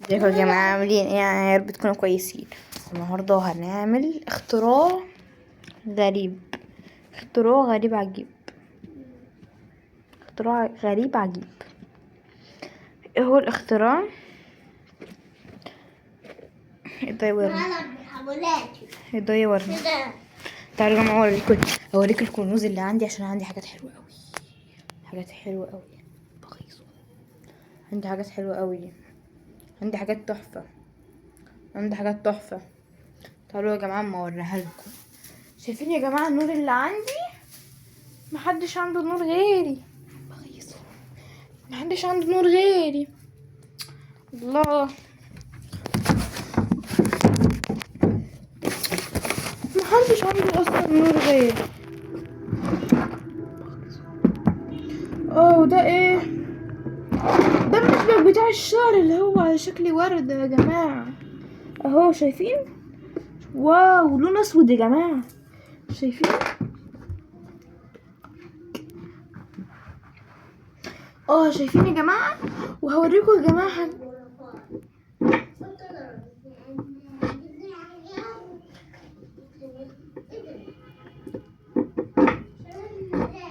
ازيكم يا جماعة عاملين ايه؟ يا رب تكونوا كويسين. النهاردة هنعمل اختراع غريب. اختراع غريب عجيب. اختراع غريب عجيب. ايه هو الاختراع؟ يدورنا. تعالوا يا جماعة اوريكم الكنوز اللي عندي، عشان عندي حاجات حلوة اوي. حاجات حلوة اوي. بخيصة. عندي حاجات حلوة اوي. عندي حاجات تحفة. تعالوا يا جماعة اما اوريها لكم. شايفين يا جماعة النور اللي عندي؟ محدش عنده نور غيري. بخيصة. محدش عنده نور غيري. الله. محدش عنده اصلا نور غيري. ده ايه؟ ده المشبك بتاع الشعر اللي هو على شكل وردة يا جماعة. اهو شايفين؟ واو، لون اسود يا جماعة. شايفين؟ شايفين يا جماعة؟ وهوريكم يا جماعة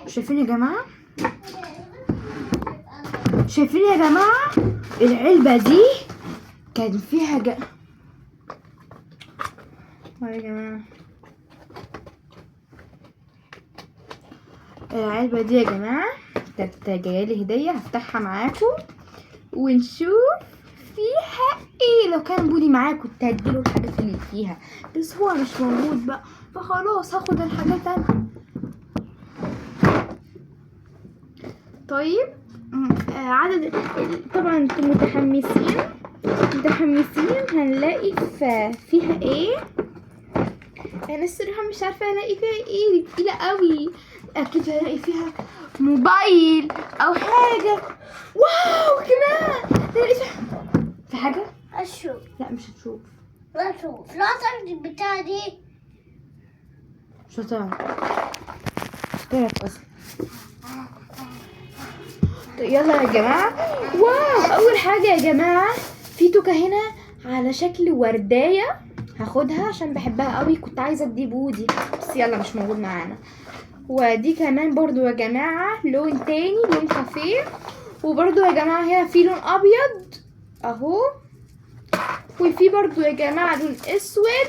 شايفين يا جماعة العلبة دي كان فيها يا جماعة العلبة دي يا جماعة كانت جايالي هدية، هفتحها معاكم ونشوف فيها ايه. لو كان بودي معايا كنت هديله الحاجات اللي فيها، بس هو مش موجود بقى، فخلاص هاخد الحاجات انا. طيب عدد طبعا انتم متحمسين هنلاقي فيها ايه. انا الصراحه مش عارفه الاقي فيها ايه، دي تقيله قوي. اكيد هلاقي فيها موبايل او حاجه. واو كمان في حاجه. اشوف. لا مش هتشوف. لا اشوف. لا تعرف البتاعه دي. مش هتعرف اصلا. طيب يلا يا جماعه. واو، اول حاجه يا جماعه في توكه هنا على شكل وردايه، هاخدها عشان بحبها قوي. كنت عايزه ادي بودي بس يلا مش موجود معانا. ودي كمان برضو يا جماعه لون تاني، لون كافيه. وبرضو يا جماعه هنا في لون ابيض اهو، وفي برضو يا جماعه لون اسود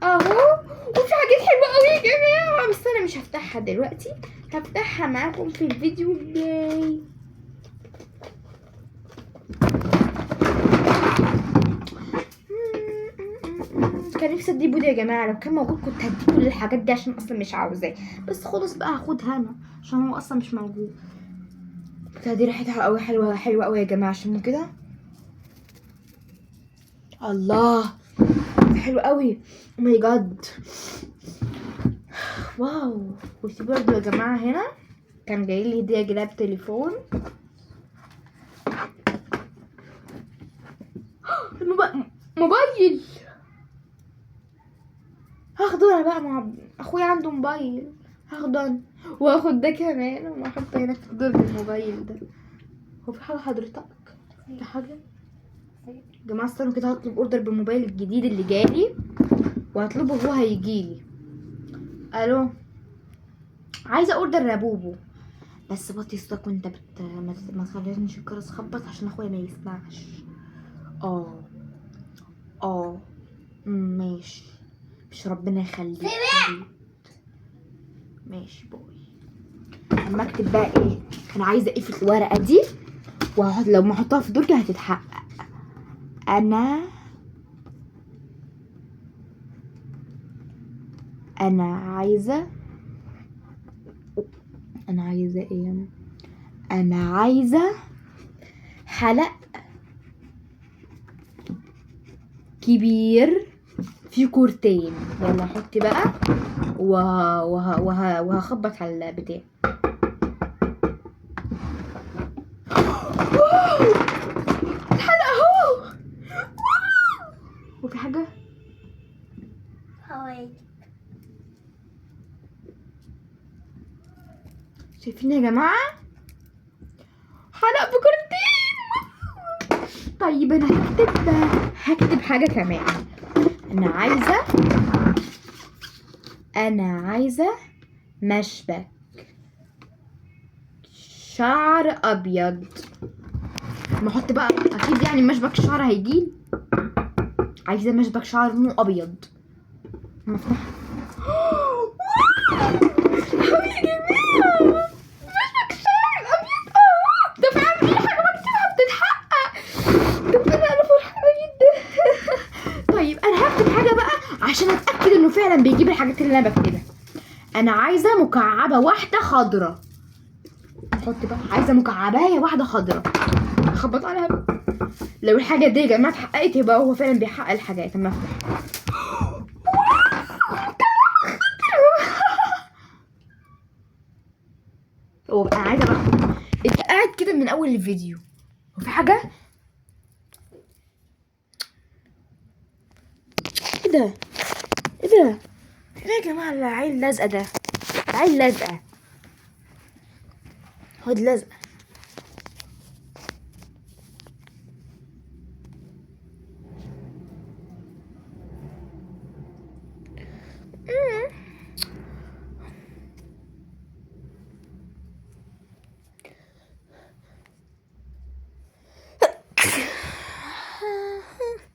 اهو، وفي حاجات حلوه قوي يا جماعه، بس انا مش هفتحها دلوقتي، هفتحها معاكم في الفيديو الجاي. كان نفسي ادي بودي يا جماعه، لو كان موجود كنت هدي كل الحاجات دي عشان اصلا مش عاوزاه، بس خلاص بقى هاخدها انا عشان هو اصلا مش موجود. دي ريحتها قوي حلوه قوي يا جماعه، عشان كده الله حلو قوي. او ماي جاد. واو. وفي برضه يا جماعه هنا كان جاي لي هديه، جلاب تليفون. موبايل هاخده انا بقى، مع اخويا عنده موبايل هاخده انا، واخد ده كمان واحط هنا في درج الموبايل ده. هو في حاجه حضرتك؟ في حاجه يا جماعه؟ استنوا كده، هطلب اوردر بالموبايل الجديد اللي جالي وهطلبه وهو هيجيلي. الو، عايزه اوردر لبوبو، بس بطي صوتك وانت ما تخلينيش الجرس خبط عشان اخويا ما يسمعش. ماشي، مش ربنا يخليك. ماشي باي. اما اكتب بقى ايه انا عايزه ايه في الورقه دي، لو ما احطها في درجه هتتحقق. انا عايزه ايه؟ انا عايزه حلق كبير في كورتين. يلا حطي بقى وهخبط على البتاع. الحلقة اهو. وفي حاجة شايفين يا جماعة؟ حلق بكورتين. طيب انا هكتب حاجة كمان. انا عايزة مشبك شعر ابيض. ما احط بقى اكيد يعني مشبك شعر هيجيب. عايزة مشبك شعر لونه ابيض. مفتاح. يا جماعة مشبك شعر ابيض. ده فعلا في حاجة بكتبها بتتحقق. طب انا فرحانة جدا. طيب انا هكتب حاجة بقى عشان اتأكد انه فعلا بيجيب الحاجات اللي انا بكتبها. انا عايزة مكعبة واحدة خضرة. احط بقى عايزة مكعباية واحدة خضرة. اخبط عليها بقى. لو الحاجة دي يا جماعة اتحققت يبقى هو فعلا بيحقق الحاجات. اما افتح. هو انا عايزة بقى انت قاعد كده من اول الفيديو وفي حاجة ايه ده؟ ايه ده؟ ايه ده يا جماعة؟ العيل لازقة ده. العيل لازقة. خد لازقة.